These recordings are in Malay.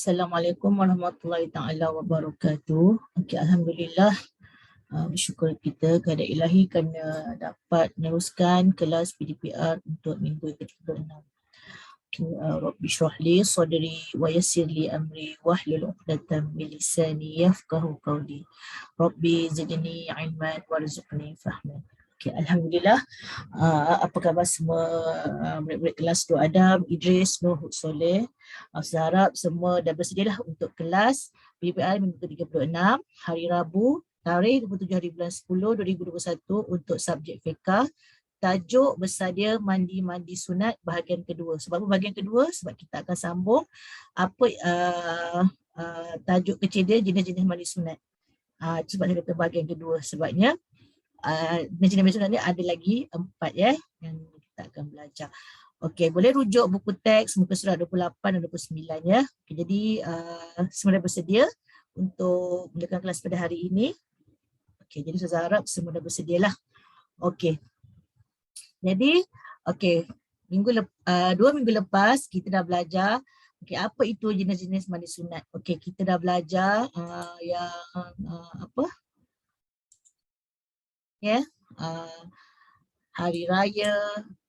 Assalamualaikum warahmatullahi taala wabarakatuh. Okey, alhamdulillah, bersyukur kita kepada Ilahi kerana dapat meneruskan kelas PDPR untuk minggu ke-36. Rabbi shrah li sadri wa yassir li amri wahlul 'uqdatam min lisani yafqahu qawli. Rabbi zidni ilman warzuqni fahman. Okay, alhamdulillah. Apa khabar semua murid-murid kelas Dua Adab, Idris, Nur, Soleh. Saya harap semua dah bersedialah untuk kelas PDPR minggu ke-36 hari Rabu, tarikh 27 hari bulan 10 2021 untuk subjek fiqh. Tajuk bersedia mandi sunat bahagian kedua. Sebab apa bahagian kedua? Sebab kita akan sambung apa tajuk kecil dia, jenis-jenis mandi sunat. Sebab saya kata bahagian kedua, sebabnya jenis mandi sunat ni ada lagi 4 yang kita akan belajar. Okey, boleh rujuk buku teks muka surat 28 dan 29 ya. Okay, jadi semua dah bersedia untuk mulakan kelas pada hari ini. Okey, jadi saya harap semua dah bersedialah. Okey. Jadi, okey, 2 minggu lepas kita dah belajar apa itu jenis-jenis mandi sunat. Okey, kita dah belajar hari raya,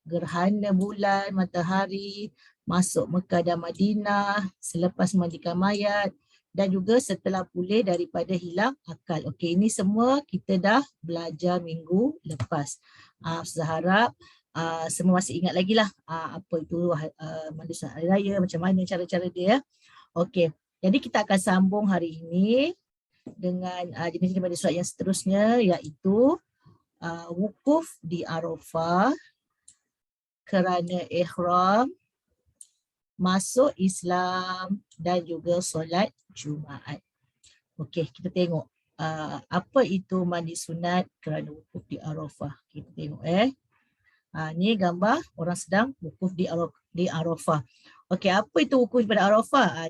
gerhana bulan, matahari, masuk Mekah dan Madinah, selepas mandikan mayat dan juga setelah pulih daripada hilang akal. Okey, ini semua kita dah belajar minggu lepas. Saya harap semua masih ingat lagi lah apa itu mandi sunat hari raya, macam mana cara-cara dia. Okey, jadi kita akan sambung hari ini dengan jenis-jenis mandi sunat yang seterusnya, iaitu wukuf di Arafah kerana ihram, masuk Islam dan juga solat Jumaat. Okey, kita tengok apa itu mandi sunat kerana wukuf di Arafah. Kita tengok ni gambar orang sedang wukuf di Arafah. Okey, apa itu wukuf pada Arafah?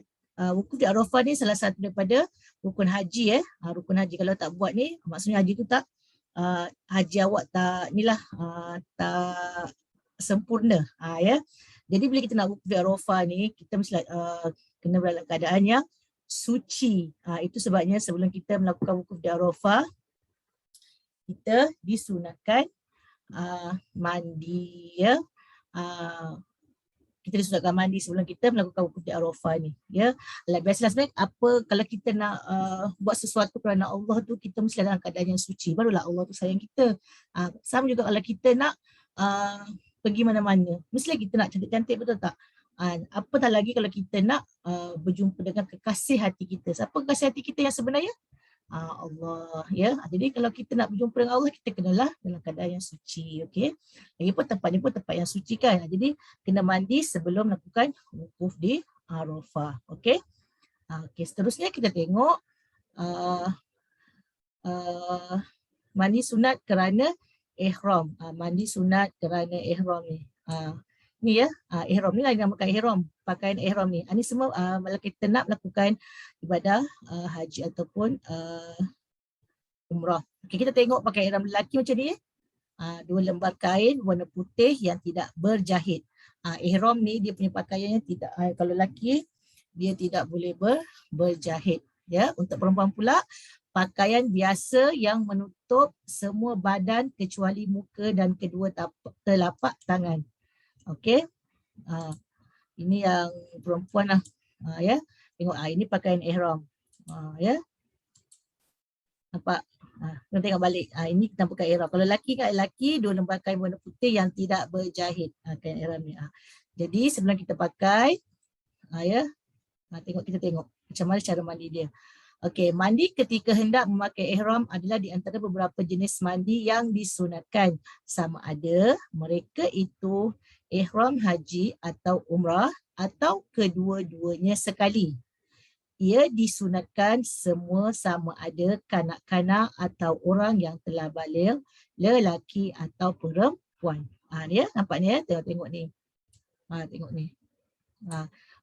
Wukuf di Arafah ni salah satu daripada rukun haji. Rukun haji, kalau tak buat ni maksudnya haji tu tak haji awak tak tak sempurna ya. Jadi bila kita nak wukuf di Arafah ni, kita mesti kena dalam keadaan yang suci. Itu sebabnya sebelum kita melakukan wukuf di Arafah, kita disunatkan mandi ya. Kita disunatkan mandi sebelum kita melakukan wukuf di Arafah ni ya. Biasalah sebenarnya kalau kita nak buat sesuatu kerana Allah tu, kita mesti dalam keadaan yang suci, barulah Allah tu sayang kita. Sama juga kalau kita nak pergi mana-mana, mestilah kita nak cantik-cantik, betul tak? Apatah lagi kalau kita nak berjumpa dengan kekasih hati kita. Siapa kekasih hati kita yang sebenarnya? Allah ya. Jadi kalau kita nak berjumpa dengan Allah, kita kenalah dalam keadaan yang suci. Okey. Lagipun tempatnya pun tempat yang suci kan. Jadi kena mandi sebelum melakukan wukuf di Arafah. Okey. Okey, seterusnya kita tengok mandi sunat kerana ihram. Mandi sunat kerana ihram ni. Ni ya, ihram ni lah yang dinamakan ihram, pakaian ihram ni. Ini semua kalau kita nak melakukan ibadah haji ataupun umrah. Okey, kita tengok pakaian ihram lelaki macam ni. 2 lembar kain warna putih yang tidak berjahit. Ihram ni dia punya pakaiannya tidak, kalau lelaki dia tidak boleh berjahit ya. Untuk perempuan pula, pakaian biasa yang menutup semua badan kecuali muka dan kedua telapak tangan. Okey. Ini yang perempuan lah. Ya. Tengok ini pakaian ihram. Ya. Nampak? Kita tengok balik. Ini kita pakai ihram. Kalau lelaki kan lelaki 2 lembar kain warna putih yang tidak berjahit. Kain ihram ni. Jadi sebelum kita pakai ya. Kita tengok macam mana cara mandi dia. Okey, mandi ketika hendak memakai ihram adalah di antara beberapa jenis mandi yang disunatkan, sama ada mereka itu ihram haji atau umrah atau kedua-duanya sekali. Ia disunatkan semua sama ada kanak-kanak atau orang yang telah baligh, lelaki atau perempuan. Ni ya, nampak ni ya, tengok ni. Tengok ni.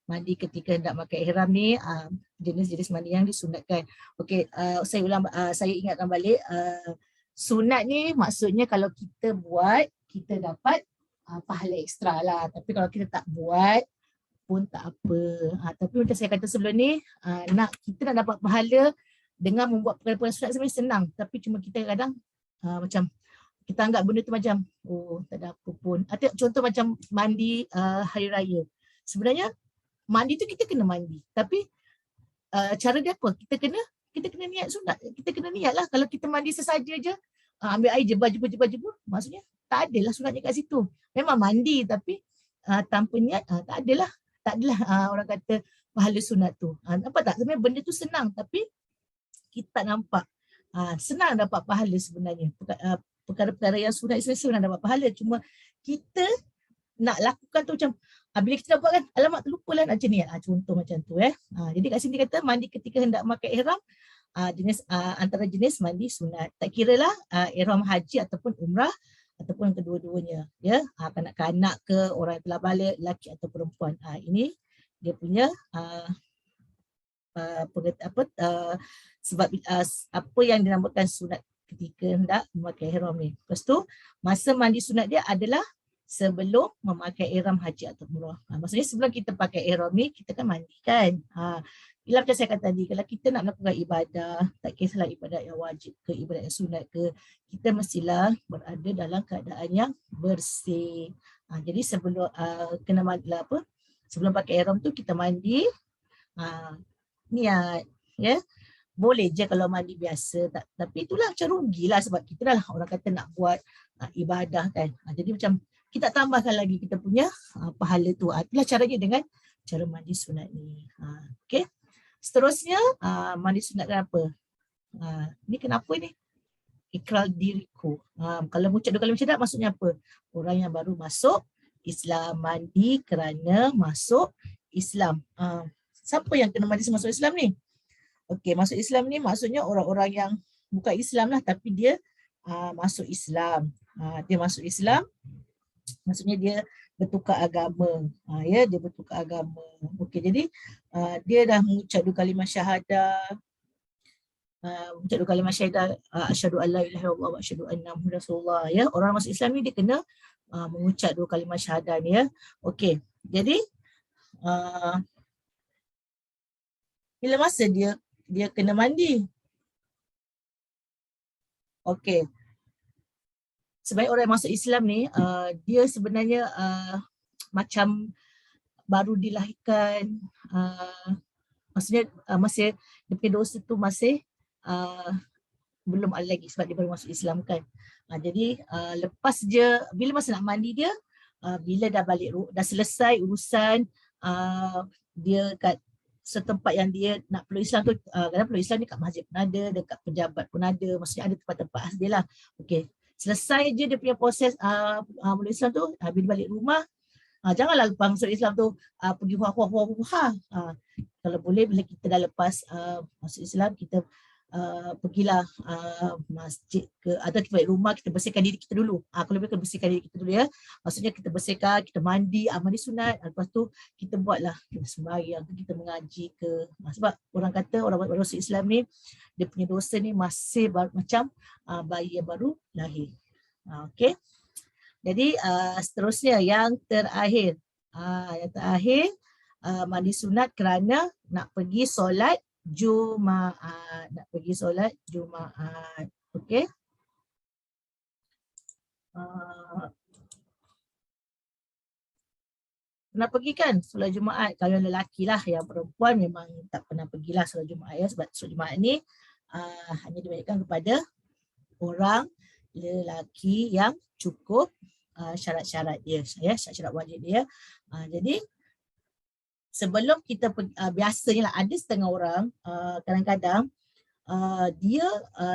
Mandi ketika hendak pakai ihram ni jenis-jenis mandi yang disunatkan. Okey, saya ingatkan balik, sunat ni maksudnya kalau kita buat kita dapat pahala ekstra lah. Tapi kalau kita tak buat, pun tak apa. Tapi macam saya kata sebelum ni, kita nak dapat pahala dengan membuat perkara-perkara sunat sebenarnya senang. Tapi cuma kita kadang macam kita anggap benda tu macam tak ada apa pun. Atau contoh macam mandi hari raya. Sebenarnya mandi tu kita kena mandi. Tapi cara dia apa? Kita kena niat sunat. Kita kena niat lah. Kalau kita mandi sesaja je, ambil air jebur, maksudnya tak adalah sunatnya kat situ. Memang mandi tapi tanpa niat tak adalah orang kata pahala sunat tu. Nampak tak? Sebenarnya benda tu senang tapi kita tak nampak. Senang dapat pahala sebenarnya. Perkara-perkara yang sunat senang dapat pahala. Cuma kita nak lakukan tu macam bila kita dah buat kan, alamak terlupa lah nak niat. Contoh macam tu jadi kat sini kata mandi ketika hendak memakai ihram, jenis antara jenis mandi sunat. Tak kira lah ihram haji ataupun umrah ataupun kedua-duanya. Ya, kanak-kanak ke, orang yang telah balik, lelaki atau perempuan. Ini dia punya sebab apa yang dinamakan sunat ketika hendak memakai ihram ni. Lepas tu masa mandi sunat dia adalah sebelum memakai ihram haji atau umrah. Maksudnya sebelum kita pakai ihram ni kita kan mandi kan. Bila macam saya kata tadi, kalau kita nak melakukan ibadah, tak kisahlah ibadat yang wajib ke, ibadat yang sunat ke, kita mestilah berada dalam keadaan yang bersih. Jadi sebelum kena mandi apa? Sebelum pakai ihram tu kita mandi, niat, ya. Boleh je kalau mandi biasa, tapi itulah macam rugilah sebab kita dah orang kata nak buat ibadah kan. Jadi macam kita tambahkan lagi kita punya pahala tu. Itulah caranya dengan cara mandi sunat ni. Okey. Seterusnya mandi sunat kenapa? Ni kenapa ni? Ikrar diriku. Kalau mengucap 2 kalimah syahadat maksudnya apa? Orang yang baru masuk Islam, mandi kerana masuk Islam. Siapa yang kena mandi masuk Islam ni? Okey, masuk Islam ni maksudnya orang-orang yang bukan Islam lah tapi dia masuk Islam. Dia masuk Islam maksudnya dia bertukar agama. Ya, dia bertukar agama. Okey, jadi dia dah mengucap 2 kalimah syahadah. Mengucap 2 kalimah syahadah, asyhadu an la ilaha illallah wa asyhadu anna muhammadar rasulullah. Ya, orang masuk Islam ni dia kena mengucap 2 kalimah syahadah ni ya. Okey. Jadi bila masa dia kena mandi? Okey. Sebaik orang yang masuk Islam ni, dia sebenarnya macam baru dilahirkan, maksudnya masih dia punya dosa tu masih belum ada lagi sebab dia baru masuk Islam kan. Jadi lepas je, bila masa nak mandi dia, bila dah balik, dah selesai urusan dia kat setempat yang dia nak peluk Islam tu, kadang peluk Islam ni kat masjid pun ada, dekat pejabat pun ada, maksudnya ada tempat-tempat khas dia lah. Okey, selesai je dia punya proses peluk Islam tu, bila balik rumah, janganlah lepas masuk Islam tu pergi huah-huah. Kalau boleh bila kita dah lepas masuk Islam, kita pergilah masjid ke, atau kita balik rumah, kita bersihkan diri kita dulu. Kalau boleh kita bersihkan diri kita dulu ya. Maksudnya kita bersihkan, kita mandi, mandi sunat, lepas tu kita buatlah, kita sembahyang, kita mengaji ke. Sebab orang kata orang baru masuk Islam ni, dia punya dosa ni masih macam bayi yang baru lahir. Okey. Jadi seterusnya yang terakhir. Mandi sunat kerana nak pergi solat Jumaat. Okey. Pernah pergi kan solat Jumaat? Kalau lelaki lah, yang perempuan memang tak pernah pergilah solat Jumaat ya. Sebab solat Jumaat ni hanya diberikan kepada orang lelaki yang cukup syarat-syarat dia, ya, syarat-syarat wajib dia. Jadi sebelum kita biasanya lah ada setengah orang kadang-kadang dia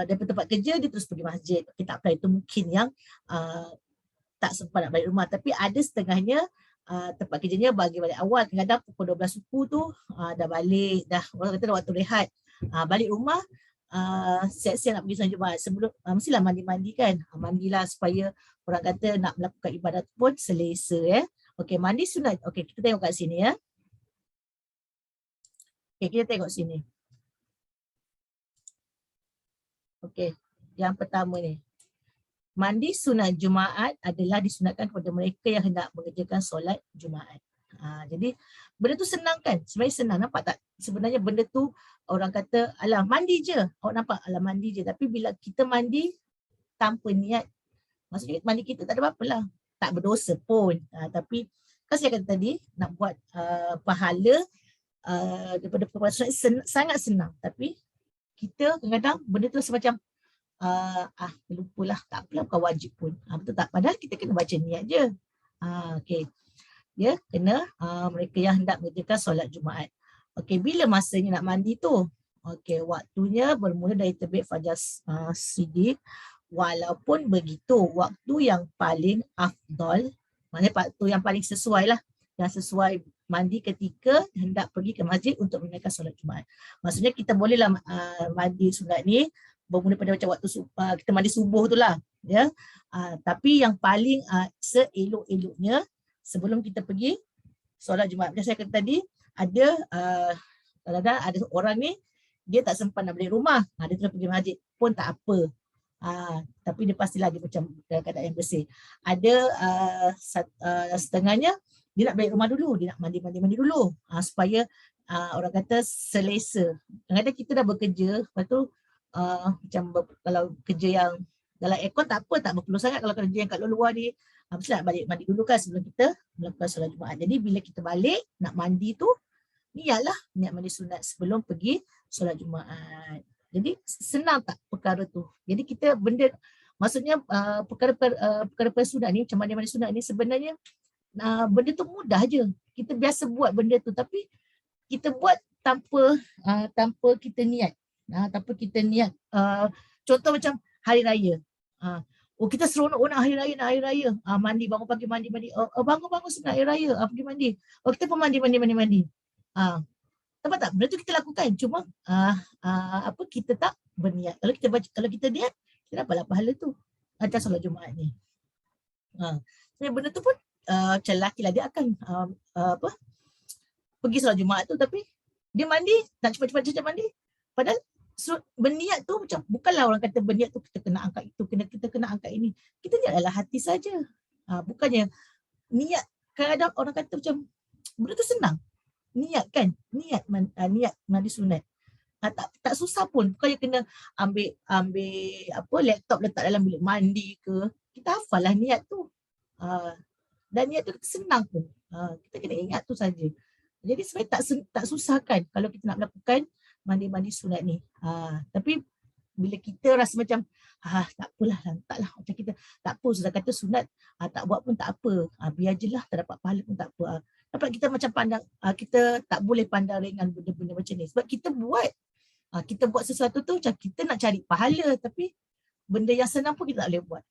daripada tempat kerja dia terus pergi masjid. Okay, tak apa, itu mungkin yang tak sempat nak balik rumah. Tapi ada setengahnya tempat kerjanya bagi balik awal, kadang-kadang pukul 12 suku tu dah balik, dah orang kata dah waktu rehat, balik rumah siap-siap nak pergi solat Jumaat. Sebelum mestilah mandi-mandi kan, mandilah supaya orang kata nak melakukan ibadat pun selesa ya. Okey, mandi sunat. Okey, kita tengok kat sini ya. Okey, kita tengok sini. Okey, yang pertama ni. Mandi sunat Jumaat adalah disunatkan kepada mereka yang hendak mengerjakan solat Jumaat. Jadi benda tu senang kan? Sebenarnya senang, nampak tak? Sebenarnya benda tu orang kata alah mandi je. Awak nampak alah mandi je. Tapi bila kita mandi tanpa niat, maksudnya mandi kita tak ada apa-apa lah. Tak berdosa pun. Tapi kan saya kata tadi nak buat pahala daripada perbuatan sunat sangat senang. Tapi kita kadang-kadang benda tu semacam lupalah, tak apalah, bukan wajib pun. Betul tak? Padahal kita kena baca niat je. Okey. Dia kena mereka yang hendak mengerjakan solat Jumaat. Okey, bila masanya nak mandi tu? Okey, waktunya bermula dari terbit fajar siddiq. Walaupun begitu, waktu yang paling afdal, maknanya waktu yang paling sesuai lah, yang sesuai mandi ketika hendak pergi ke masjid untuk menunaikan solat Jumaat. Maksudnya kita bolehlah mandi sunat ni bermula pada macam waktu kita mandi subuh tu lah, ya. Tapi yang paling seelok-eloknya sebelum kita pergi solat Jumaat. Macam saya kata tadi, ada orang ni dia tak sempat nak balik rumah, dia terus pergi masjid pun tak apa. Tapi dia pastilah dia macam keadaan yang bersih. Ada setengahnya dia nak balik rumah dulu, dia nak mandi dulu supaya orang kata selesa. Kadang-kadang kita dah bekerja, lepas tu macam kalau kerja yang dalam aircon tak apa, tak perlu sangat. Kalau kerja yang kat luar ni mesti nak balik mandi dulu kan sebelum kita melakukan solat Jumaat. Jadi bila kita balik nak mandi tu, niatlah niat mandi sunat sebelum pergi solat Jumaat. Jadi senang tak perkara tu? Jadi kita benda, maksudnya perkara sunat ni, macam mandi sunat ni sebenarnya benda tu mudah je. Kita biasa buat benda tu, tapi kita buat tanpa kita niat. Tanpa kita niat. Contoh macam hari raya. Kita seronok nak hari raya. Mandi, bangun pagi mandi. Bangun sunat hari raya. Pergi mandi. Kita pun mandi. Nampak tak? Benda tu kita lakukan. Cuma kita tak berniat. Kalau kita niat, kita dapatlah pahala tu. Macam solat Jumaat ni. Benda tu pun macam lelaki lah, dia akan pergi solat Jumaat tu, tapi dia mandi, nak cepat-cepat mandi. Padahal berniat tu macam, bukanlah orang kata berniat tu kita kena angkat itu, kita kena angkat ini. Kita niat adalah hati saja. Bukannya niat. Kadang-kadang orang kata macam benda tu senang. Niat kan? Niat mandi sunat. Tak susah pun. Bukannya kena ambil laptop letak dalam bilik mandi ke. Kita hafal lah niat tu. Dan niat tu senang pun. Kita kena ingat tu saja. Jadi sebenarnya tak susah kan kalau kita nak melakukan mandi sunat ni. Tapi bila kita rasa macam tak apalah, lantaklah. Macam kita tak apa, sudah kata sunat, tak buat pun tak apa. Biar je lah, tak dapat pahala pun tak apa. Dapat kita macam pandang, kita tak boleh pandang ringan benda-benda macam ni. Sebab kita buat sesuatu tu macam kita nak cari pahala, tapi benda yang senang pun kita tak boleh buat.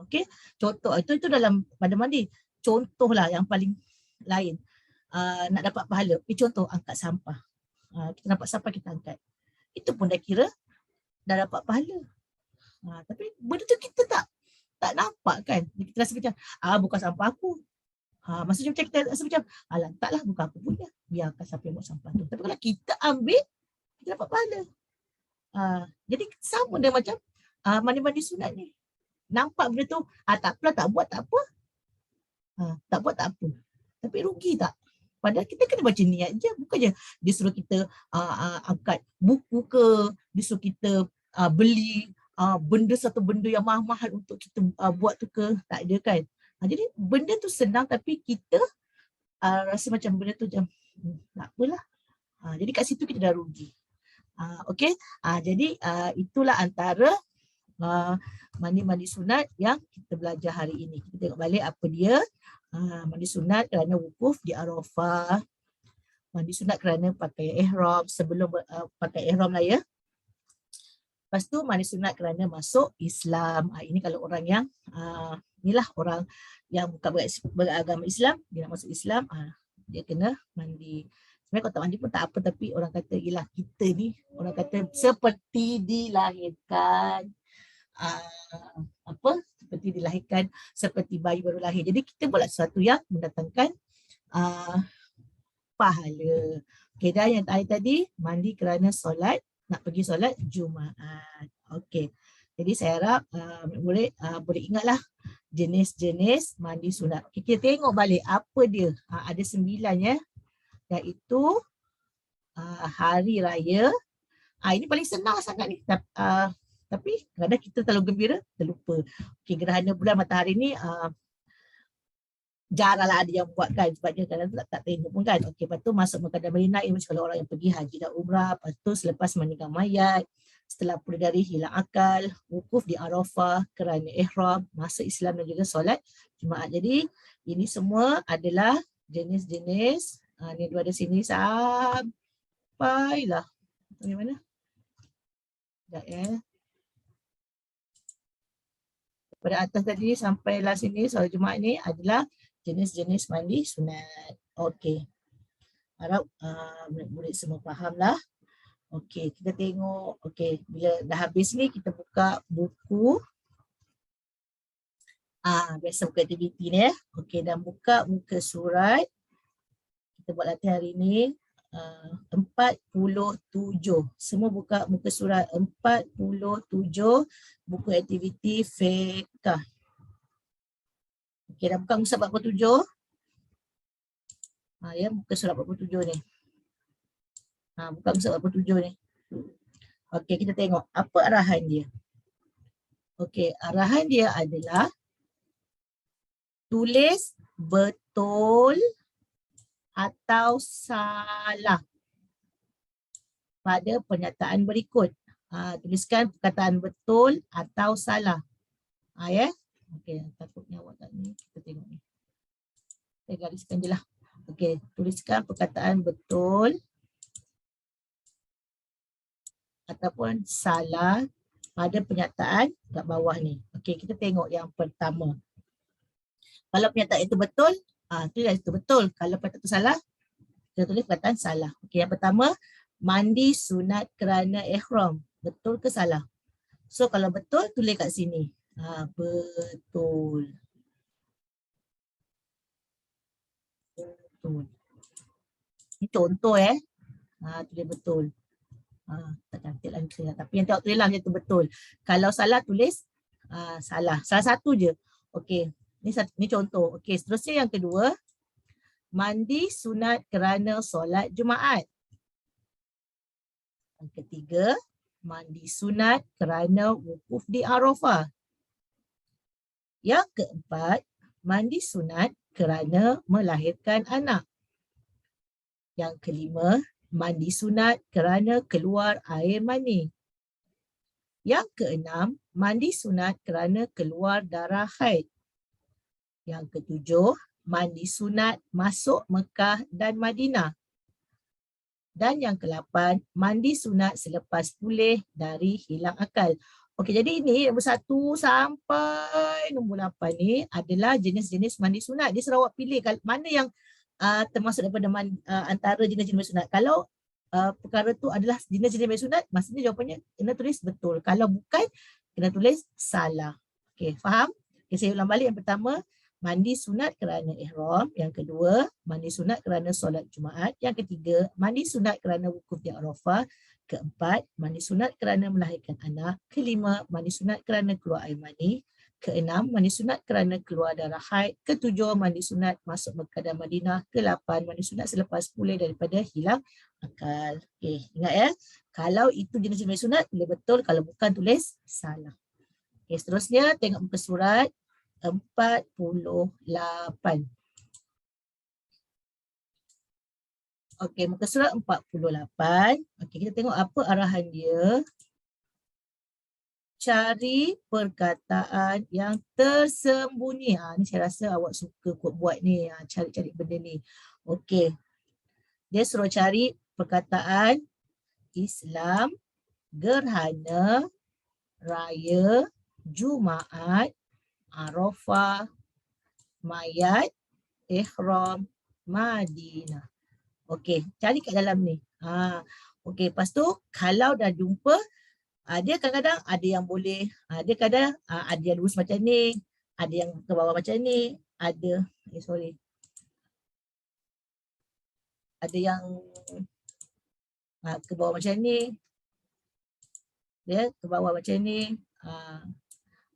Okay? Contoh, itu dalam mandi. Contohlah yang paling lain. Nak dapat pahala. Contoh, angkat sampah. Kita nampak sampah, kita angkat. Itu pun dah kira dah dapat pahala. Tapi benda tu kita tak nampak kan. Kita rasa macam, bukan sampah aku. Maksudnya macam kita rasa macam, taklah bukan aku punya. Biarkan siapa yang buat sampah tu. Tapi kalau kita ambil, kita dapat pahala. Jadi sama dia macam mandi sunat ni. Nampak benda tu, tak apalah, tak buat tak apa. Tak buat tak apa. Tapi rugi tak? Padahal kita kena baca niat je. Bukannya dia suruh kita angkat buku ke, dia suruh kita beli satu benda yang mahal-mahal untuk kita buat tu ke. Tak ada kan. Jadi benda tu senang, tapi kita rasa macam benda tu macam tak apalah. Jadi kat situ kita dah rugi. Okay. Jadi itulah antara mandi sunat yang kita belajar hari ini. Kita tengok balik apa dia. Mandi sunat kerana wukuf di Arafah. Mandi sunat kerana pakai ihram, sebelum pakai ihram lah ya. Lepas tu mandi sunat kerana masuk Islam. Ini kalau orang yang inilah orang yang bukan beragama Islam, dia nak masuk Islam, dia kena mandi. Sebenarnya kalau tak mandi pun tak apa, tapi orang kata yelah kita ni, orang kata seperti dilahirkan seperti dilahirkan seperti bayi baru lahir. Jadi kita buat sesuatu yang mendatangkan pahala. Okay, dan yang tadi mandi kerana solat, nak pergi solat Jumaat. Okey. Jadi saya harap boleh ingatlah jenis-jenis mandi sunat. Okay, kita tengok balik apa dia. Ada 9 ya. Iaitu hari raya. Ini paling senang sangat ni. Tapi kadang kita terlalu gembira, terlupa. Okay, gerhana bulan matahari ni jaranglah ada yang buat kan, sebab dia kadang tak tengok pun kan. Okey, lepas tu masuk Mekah Madinah, ini kalau orang yang pergi haji dan umrah, lepas tu selepas mandikan mayat, setelah pulih dari hilang akal, wukuf di Arafah kerana ihram, masuk Islam dan juga solat Jumaat. Jadi ini semua adalah jenis-jenis ni dua ada sini sampailah ni mana? Sekejap ya. Pada atas tadi sampailah sini solat Jumaat ni adalah jenis-jenis mandi sunat. Okey. Harap murid-murid semua fahamlah. Okey, kita tengok. Okey, bila dah habis ni kita buka buku. Biasa buka aktiviti ni ya. Okey, dan buka muka surat. Kita buat latihan hari ni 47. Semua buka muka surat 47 buku aktiviti fiqh. Okey, dah buka muka surat 47. Ya, muka surat 47 ni. Buka muka surat 47 ni. Okey, kita tengok apa arahan dia. Okey, arahan dia adalah tulis betul atau salah pada pernyataan berikut. Tuliskan perkataan betul atau salah. Ya. Okey, takutnya awak tak ni. Kita tengok ni. Saya gariskan je lah. Okey, tuliskan perkataan betul ataupun salah pada pernyataan kat bawah ni. Okey, kita tengok yang pertama. Kalau pernyataan itu betul, tulis itu betul. Kalau pernyataan itu salah, kita tulis perkataan salah. Okey, yang pertama, mandi sunat kerana ihram. Betul ke salah? So kalau betul, tulis kat sini. Betul. Betul. Ini contoh tulis betul. Tak cantik lah tulis, tapi yang tengok tulis lah macam tu betul. Kalau salah tulis salah. Salah satu je. Okey. Ni contoh. Okey, seterusnya yang kedua. Mandi sunat kerana solat Jumaat. Yang ketiga, mandi sunat kerana wukuf di Arafah. Yang keempat, mandi sunat kerana melahirkan anak. Yang kelima, mandi sunat kerana keluar air mani. Yang keenam, mandi sunat kerana keluar darah haid. Yang ketujuh, mandi sunat masuk Mekah dan Madinah. Dan yang ke-8, mandi sunat selepas pulih dari hilang akal. Okey, jadi ini nombor 1 sampai nombor 8 ni adalah jenis-jenis mandi sunat. Dia Sarawak pilih mana yang termasuk daripada antara jenis-jenis mandi sunat. Kalau perkara tu adalah jenis-jenis mandi sunat, maksudnya jawapannya kena tulis betul. Kalau bukan, kena tulis salah. Okey, faham? Okay, saya ulang balik. Yang pertama, mandi sunat kerana ihram. Yang kedua, mandi sunat kerana solat Jumaat. Yang ketiga, mandi sunat kerana wukuf di Arafah. Keempat, mandi sunat kerana melahirkan anak. Kelima, mandi sunat kerana keluar air mani. Keenam, mandi sunat kerana keluar darah haid. Ketujuh, mandi sunat masuk Mekah dan Madinah. Kelapan, mandi sunat selepas pulih daripada hilang akal. Okay, ingat ya. Kalau itu jenis-jenis mandi sunat, boleh betul. Kalau bukan, tulis salah. Okay, seterusnya, tengok muka surat 48. Okey, muka surat 48. Okey, kita tengok apa arahan dia. Cari perkataan yang tersembunyi. Ni saya rasa awak suka buat ni. Cari-cari benda ni. Okey. Dia suruh cari perkataan Islam, gerhana, raya, Jumaat, Arafah, mayat, ihram, Madinah. Okey, cari kat dalam ni. Okey, lepas tu kalau dah jumpa, dia kadang-kadang ada yang boleh, dia kadang ada yang lurus macam ni, ada yang ke bawah macam ni, ada, ada yang ke bawah macam ni, dia ke bawah macam ni,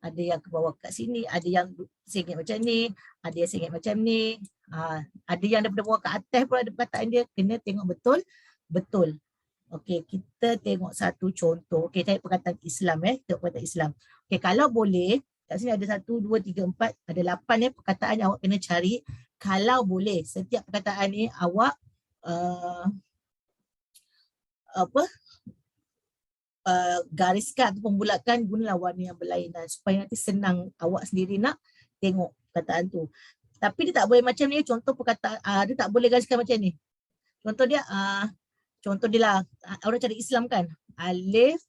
Ada yang ke bawah kat sini, ada yang sengit macam ni, ada yang sengit macam ni. Ada yang daripada bawah ke atas pun ada perkataan dia, kena tengok betul. Okey, kita tengok satu contoh. Okey, cari perkataan Islam tengok perkataan Islam. Okey, kalau boleh, kat sini ada 1, 2, 3, 4, ada 8 perkataan yang awak kena cari. Kalau boleh, setiap perkataan ni awak gariskan ataupun bulatkan, gunalah warna yang berlainan supaya nanti senang awak sendiri nak tengok perkataan tu. Tapi dia tak boleh macam ni, contoh perkataan dia tak boleh gariskan macam ni. Contoh dia lah, orang cari Islam kan, alif,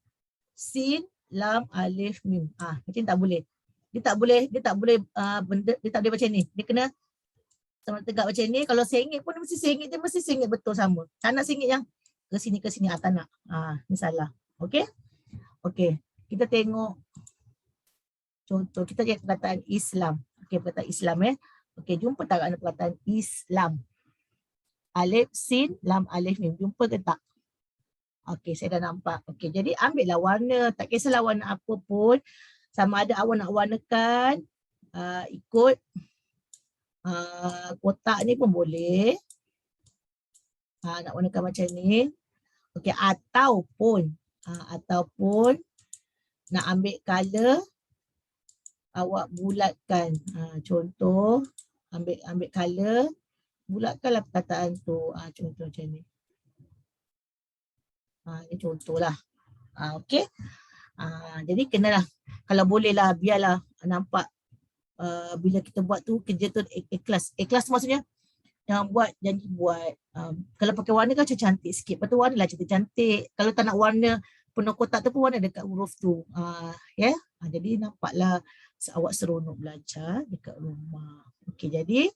sin, lam, alif, mim. Macam ni tak boleh. Dia tak boleh benda, dia tak boleh macam ni. Dia kena sama tegak macam ni. Kalau sengit pun mesti sengit betul sama. Tak nak sengit yang ke sini tak nak. Ni salah. Okey? Okey. Kita tengok contoh. Kita lihat perkataan Islam. Okey, perkataan Islam Okey, jumpa tak ada perkataan Islam? Alif, sin, lam, alif, mim. Jumpa ke tak? Okey, saya dah nampak. Okey, jadi ambillah warna. Tak kisahlah warna apa pun. Sama ada awak nak warnakan ikut kotak ni pun boleh. Nak warnakan macam ni. Okey, ataupun nak ambil color, awak bulatkan. Contoh, ambil color, bulatkanlah perkataan tu. Contoh macam ni. Ini contohlah. Okey. Jadi kenalah, kalau bolehlah, biarlah nampak bila kita buat tu, kerja tu ikhlas. Ikhlas maksudnya yang buat, janji buat. Kalau pakai warna kan macam cantik sikit. Lepas tu warna lah cantik-cantik. Kalau tak nak warna penuh kotak tu pun warna dekat huruf tu. Jadi nampaklah awak seronok belajar dekat rumah. Okey, jadi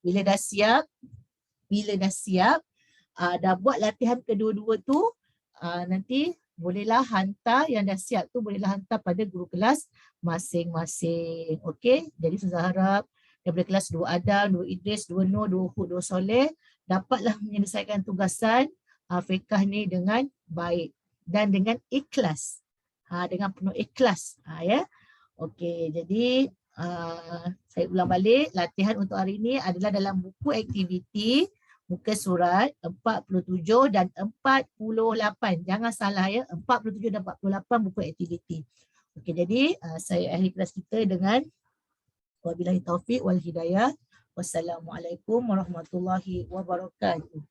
bila dah siap, dah buat latihan kedua-dua tu, nanti bolehlah hantar yang dah siap tu, bolehlah hantar pada guru kelas masing-masing. Okey, jadi saya harap daripada kelas 2 Adam, 2 Idris, 2 Nur, 2 Hud, 2 Soleh dapatlah menyelesaikan tugasan fiqh ni dengan baik dan dengan ikhlas. Dengan penuh ikhlas. Okey, jadi saya ulang balik, latihan untuk hari ini adalah dalam buku aktiviti muka surat 47 dan 48. Jangan salah 47 dan 48 buku aktiviti. Okey, jadi saya akhiri kelas kita dengan wabillahi taufiq wal hidayah. Wassalamualaikum warahmatullahi wabarakatuh.